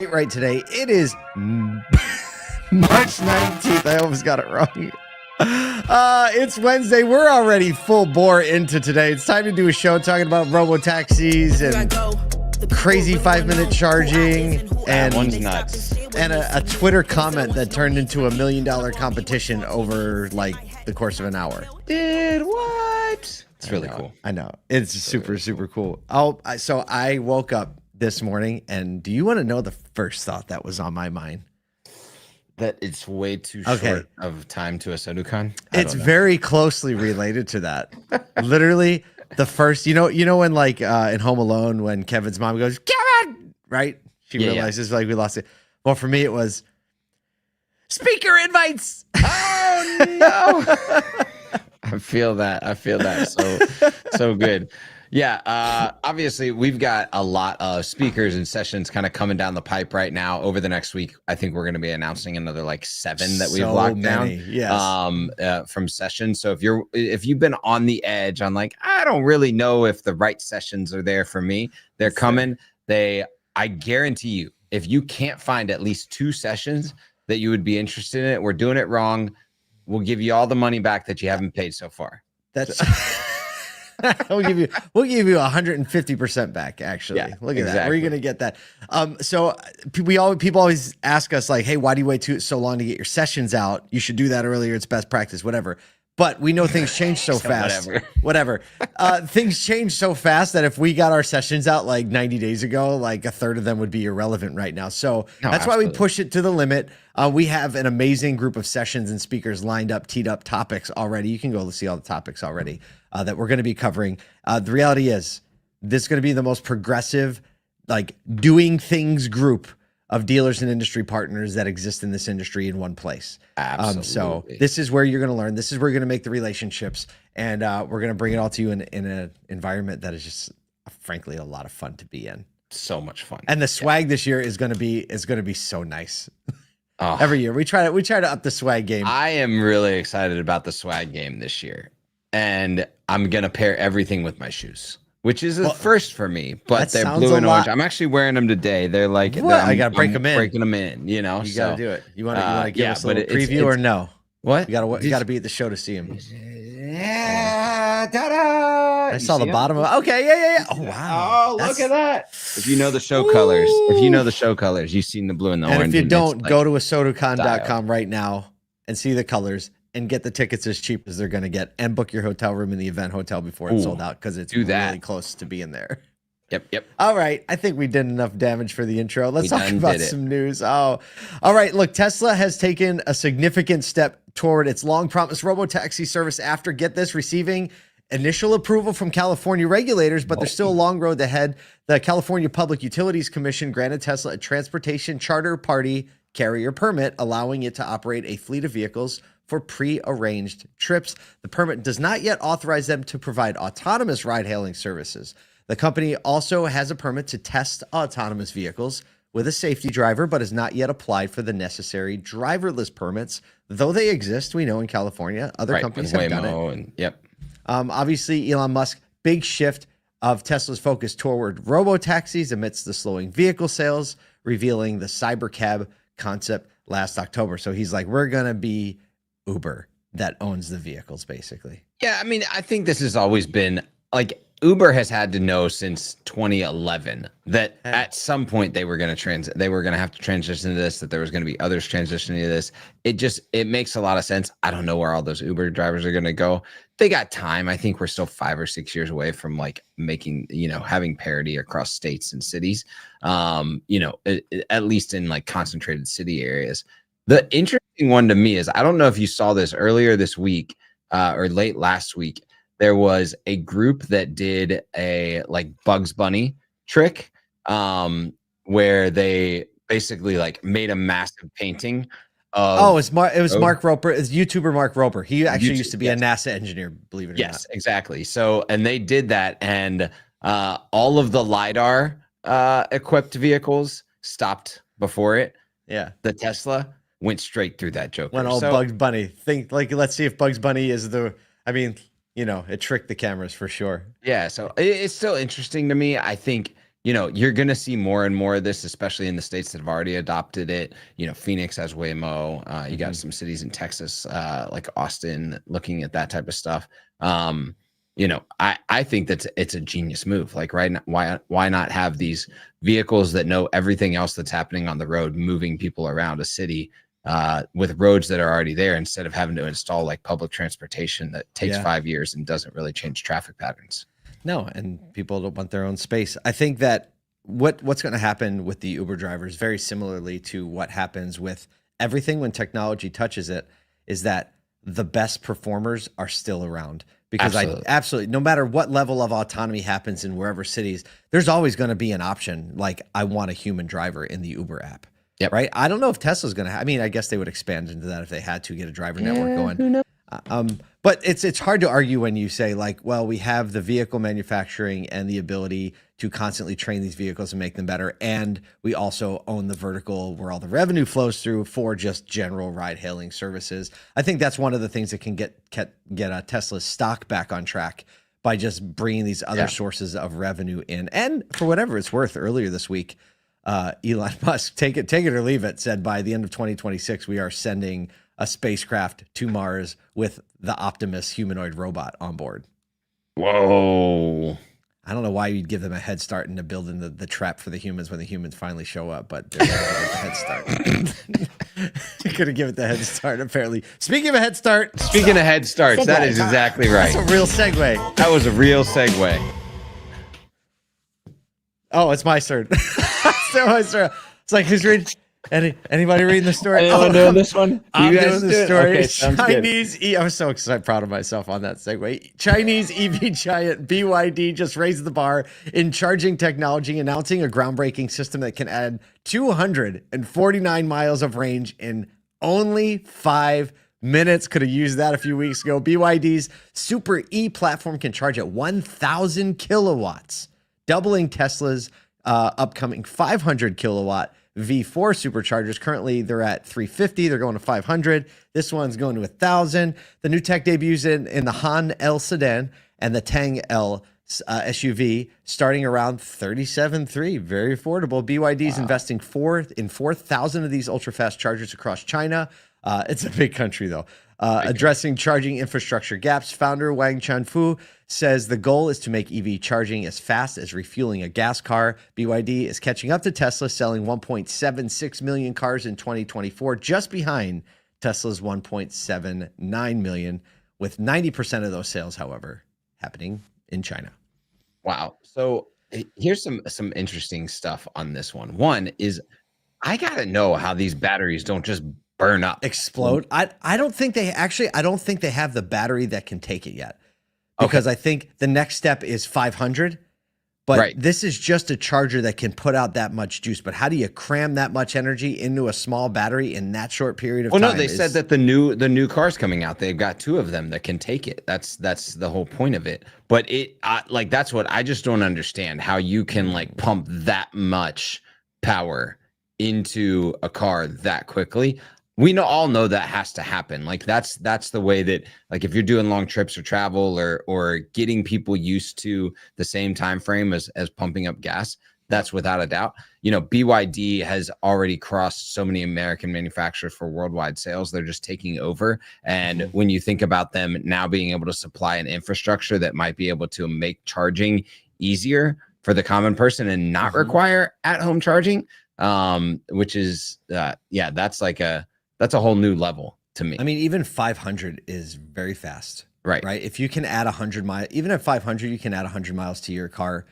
Right today. It is March 19th. I almost got it wrong. It's Wednesday. We're already full bore into today. It's time to do a show talking about robotaxis and crazy 5-minute charging and one's nuts. And a Twitter comment that turned into $1 million competition over like the course of an hour. Dude, what? It's really cool. I know. It's super cool. So I woke up this morning, and do you want to know the first thought that was on my mind? That it's way too short of time to a SoduCon? It's very closely related to that. Literally, the first, you know when like in Home Alone, when Kevin's mom goes, Kevin, right? She realizes like we lost it. Well, for me, it was speaker invites. Oh no. I feel that so good. Yeah, obviously we've got a lot of speakers and sessions kind of coming down the pipe right now. Over the next week, I think we're going to be announcing another like 7 that we've locked down. Yes. From sessions. So if you've been on the edge on like, I don't really know if the right sessions are there for me, they're coming. I guarantee you, if you can't find at least 2 sessions that you would be interested in it, we're doing it wrong. We'll give you all the money back that you haven't paid so far. That's we'll give you 150% back. Actually, look at that. Where are you gonna get that? So people always ask us like, hey, why do you wait so long to get your sessions out? You should do that earlier. It's best practice, whatever. But we know things change so fast. Whatever. Things change so fast that if we got our sessions out like 90 days ago, like a third of them would be irrelevant right now. So that's why we push it to the limit. We have an amazing group of sessions and speakers lined up, teed up topics already. You can go see all the topics already that we're going to be covering. The reality is this is going to be the most progressive, like doing things group of dealers and industry partners that exist in this industry in one place. Absolutely. So this is where you're going to learn. This is where you're going to make the relationships, and we're going to bring it all to you in an environment that is just, frankly, a lot of fun to be in. So much fun. And the swag this year is going to be so nice. Every year we try to up the swag game. I am really excited about the swag game this year, and I'm going to pair everything with my shoes. Which is a first for me, but they're blue and orange. I'm actually wearing them today. They're like, I gotta break them in. Breaking them in, you know. You gotta do it. You want to give us a little preview or no? What? You gotta be at the show to see them. Yeah, ta-da! I saw the bottom of. Okay, yeah. Oh wow! Oh, look at that! If you know the show colors, you've seen the blue and the orange. And if you don't, go to ASOTUcon.com right now and see the colors. And get the tickets as cheap as they're going to get, and book your hotel room in the event hotel before it's sold out, because it's really close to being there. Yep. All right. I think we did enough damage for the intro. Let's talk about some news. Oh, all right. Look, Tesla has taken a significant step toward its long-promised robotaxi service after, get this, receiving initial approval from California regulators, but there's still a long road ahead. The California Public Utilities Commission granted Tesla a transportation charter party carrier permit, allowing it to operate a fleet of vehicles for pre-arranged trips. The permit does not yet authorize them to provide autonomous ride-hailing services. The company also has a permit to test autonomous vehicles with a safety driver, but has not yet applied for the necessary driverless permits, though they exist, we know, in California. Other companies have done it. Obviously, Elon Musk, big shift of Tesla's focus toward robotaxis amidst the slowing vehicle sales, revealing the Cybercab concept last October. So he's like, we're going to be Uber that owns the vehicles, basically. Yeah, I mean, I think this has always been like, Uber has had to know since 2011 that at some point they were going to have to transition to this, that there was going to be others transitioning to this. It makes a lot of sense. I don't know where all those Uber drivers are going to go. They got time. I think we're still 5 or 6 years away from like making, having parity across states and cities, at least in like concentrated city areas. The interesting one to me is, I don't know if you saw this earlier this week or late last week, there was a group that did a like Bugs Bunny trick where they basically like made a massive painting of... it was Mark Roper. It's YouTuber Mark Roper. He actually used to be a NASA engineer, believe it or not. Yes, exactly. So, and they did that, and all of the LiDAR equipped vehicles stopped before it. Yeah. The Tesla went straight through that Joker. When Bugs Bunny, let's see if Bugs Bunny is it tricked the cameras for sure. Yeah, so it's still interesting to me. I think you're going to see more and more of this, especially in the states that have already adopted it. Phoenix has Waymo. You got some cities in Texas, like Austin, looking at that type of stuff. I think that it's a genius move. Like, right now, why not have these vehicles that know everything else that's happening on the road, moving people around a city with roads that are already there, instead of having to install like public transportation that takes 5 years and doesn't really change traffic patterns. No, and people don't want their own space. I think that what's going to happen with the Uber drivers, very similarly to what happens with everything when technology touches it, is that the best performers are still around. Because absolutely, no matter what level of autonomy happens in wherever cities, there's always going to be an option like, I want a human driver in the Uber app. Yep. Right. I don't know if Tesla's going to I mean, I guess they would expand into that if they had to get a driver network going. Who knows? But it's hard to argue when you say, like, well, we have the vehicle manufacturing and the ability to constantly train these vehicles and make them better, and we also own the vertical where all the revenue flows through for just general ride-hailing services. I think that's one of the things that can get Tesla's stock back on track by just bringing these other sources of revenue in. And for whatever it's worth, earlier this week, Elon Musk, take it or leave it, said by the end of 2026 we are sending a spacecraft to Mars with the Optimus humanoid robot on board. Whoa. I don't know why you'd give them a head start into building the trap for the humans when the humans finally show up, but they're going to give it the head start. You're going to give it the head start, apparently. Speaking of a head start. Speaking of head starts, that is exactly right. That's a real segue. That was a real segue. Oh, it's my turn. It's like, who's reading? Anybody reading the story? Anyone doing this one? I'm you guys doing the story. Okay, Chinese I'm so excited, proud of myself on that segue. Chinese EV giant BYD just raised the bar in charging technology, announcing a groundbreaking system that can add 249 miles of range in only 5 minutes. Could have used that a few weeks ago. BYD's Super E platform can charge at 1,000 kilowatts, doubling Tesla's upcoming 500 kilowatt V4 superchargers. Currently, they're at 350. They're going to 500. This one's going to 1,000. The new tech debuts in the Han L sedan and the Tang L SUV, starting around 37.3. Very affordable. BYD's investing in 4,000 of these ultra-fast chargers across China. It's a big country, though. Addressing charging infrastructure gaps, founder Wang Chanfu says the goal is to make EV charging as fast as refueling a gas car. BYD is catching up to Tesla, selling 1.76 million cars in 2024, just behind Tesla's 1.79 million, with 90% of those sales, however, happening in China. Wow. So here's some interesting stuff on this one. One is, I got to know how these batteries don't just burn up, explode. I don't think they have the battery that can take it yet, because I think the next step is 500, but this is just a charger that can put out that much juice. But how do you cram that much energy into a small battery in that short period of time? Well, no, they said that the new cars coming out, they've got 2 of them that can take it. That's the whole point of it. But that's what I just don't understand, how you can like pump that much power into a car that quickly. We all know that has to happen. Like that's the way that, like, if you're doing long trips or travel or getting people used to the same time frame as pumping up gas, that's without a doubt. BYD has already crossed so many American manufacturers for worldwide sales. They're just taking over. And when you think about them now being able to supply an infrastructure that might be able to make charging easier for the common person and not require at-home charging, which is that's a whole new level to me. I mean, even 500 is very fast. Right. If you can add 100 miles, even at 500, you can add 100 miles to your car.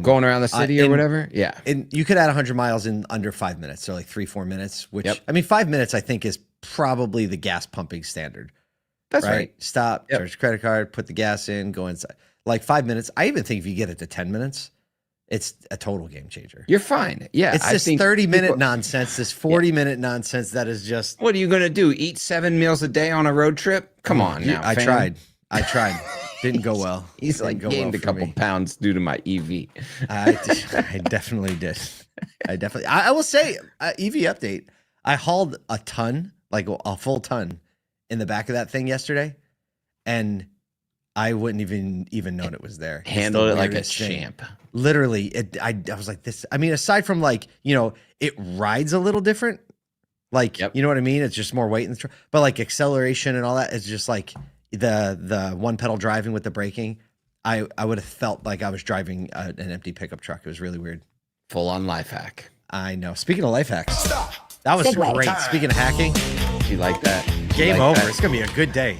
Going around the city or whatever. Yeah. And you could add 100 miles in under 5 minutes. So like 3-4 minutes, which, I mean, 5 minutes, I think, is probably the gas pumping standard. That's right. Stop, charge your credit card, put the gas in, go inside. Like 5 minutes. I even think if you get it to 10 minutes, it's a total game changer. You're fine. Yeah. It's this 30-minute nonsense, this 40-minute nonsense that is just... What are you going to do? Eat 7 meals a day on a road trip? Come on now, I tried. Didn't go well. He's like gained a couple pounds due to my EV. I definitely did. I will say, EV update. I hauled a ton, like a full ton in the back of that thing yesterday. And I wouldn't even known it was there. Handled it like a champ. Literally, I was like this. I mean, aside from like, it rides a little different. Like, you know what I mean? It's just more weight in the truck. But like acceleration and all that is just like the one pedal driving with the braking. I would have felt like I was driving an empty pickup truck. It was really weird. Full on life hack. I know. Speaking of life hacks, that was great. Speaking of hacking. You like that? Game over. It's going to be a good day.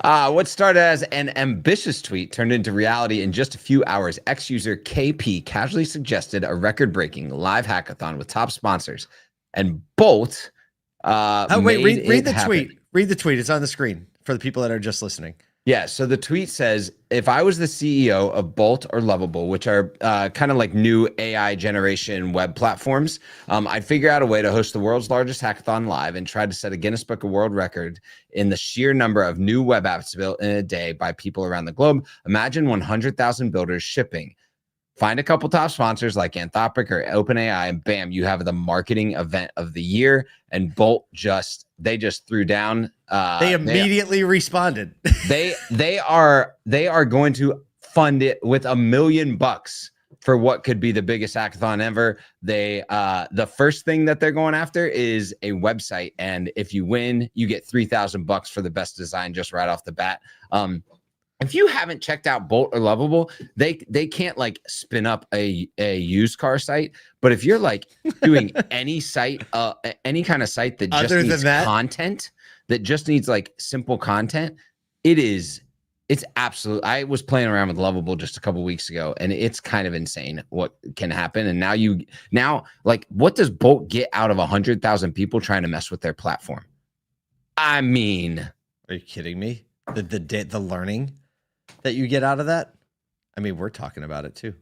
What started as an ambitious tweet turned into reality in just a few hours. Ex-user KP casually suggested a record-breaking live hackathon with top sponsors, and Bolt read the tweet. Read the tweet. It's on the screen for the people that are just listening. Yeah, so the tweet says, if I was the CEO of Bolt or Lovable, which are kind of like new AI generation web platforms, I'd figure out a way to host the world's largest hackathon live and try to set a Guinness Book of World Record in the sheer number of new web apps built in a day by people around the globe. Imagine 100,000 builders shipping. Find a couple top sponsors like Anthropic or OpenAI, and bam, you have the marketing event of the year. And Bolt they just threw down. They immediately responded. they are going to fund it with $1 million for what could be the biggest hackathon ever. The first thing that they're going after is a website, and if you win, you get $3,000 for the best design just right off the bat. If you haven't checked out Bolt or Lovable, they can't like spin up a used car site. But if you're like doing any site, any kind of site that just needs content, that just needs like simple content, it's absolute. I was playing around with Lovable just a couple weeks ago, and it's kind of insane what can happen. And now like, what does Bolt get out of 100,000 people trying to mess with their platform? I mean, are you kidding me? The learning that you get out of that. I mean, we're talking about it too.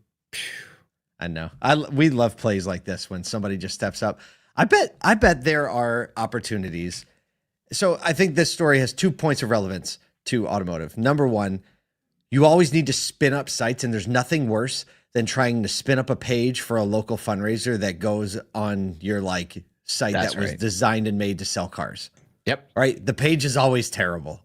I know. We love plays like this when somebody just steps up. I bet there are opportunities. So I think this story has 2 points of relevance to automotive. Number one, you always need to spin up sites, and there's nothing worse than trying to spin up a page for a local fundraiser that goes on your like site that was designed and made to sell cars. Yep. Right. The page is always terrible.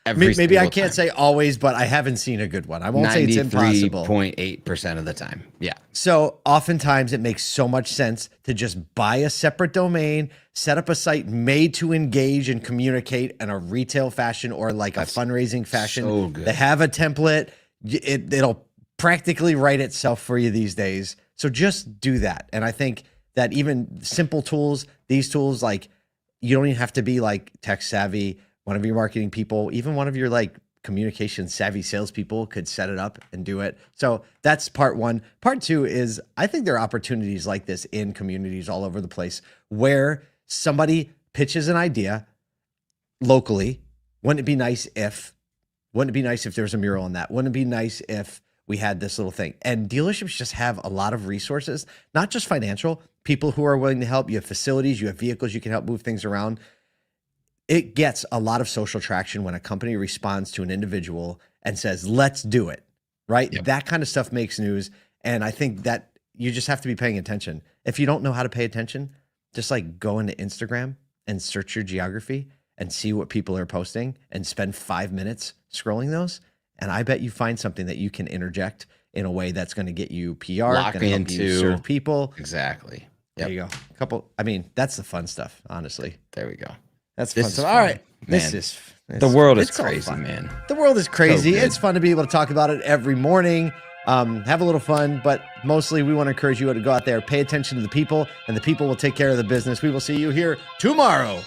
Maybe I can't say always, but I haven't seen a good one. I won't say it's impossible. 93.8% of the time. Yeah. So oftentimes it makes so much sense to just buy a separate domain, set up a site made to engage and communicate in a retail fashion or like a fundraising fashion. So good. They have a template. It'll practically write itself for you these days. So just do that. And I think that even simple tools, these tools, like you don't even have to be like tech savvy. One of your marketing people, even one of your like communication savvy salespeople could set it up and do it. So that's part one. Part two is I think there are opportunities like this in communities all over the place where somebody pitches an idea locally. Wouldn't it be nice if there was a mural on that? Wouldn't it be nice if we had this little thing? And dealerships just have a lot of resources, not just financial, people who are willing to help. You have facilities, you have vehicles, you can help move things around. It gets a lot of social traction when a company responds to an individual and says, let's do it, right? Yep. That kind of stuff makes news. And I think that you just have to be paying attention. If you don't know how to pay attention, just like go into Instagram and search your geography and see what people are posting and spend 5 minutes scrolling those. And I bet you find something that you can interject in a way that's going to get you PR, lock going to help you serve people. Exactly. Yep. There you go. That's the fun stuff, honestly. There we go. That's fun. So, all right. The world is crazy, man. The world is crazy. So it's fun to be able to talk about it every morning. Have a little fun, but mostly we want to encourage you to go out there, pay attention to the people, and the people will take care of the business. We will see you here tomorrow.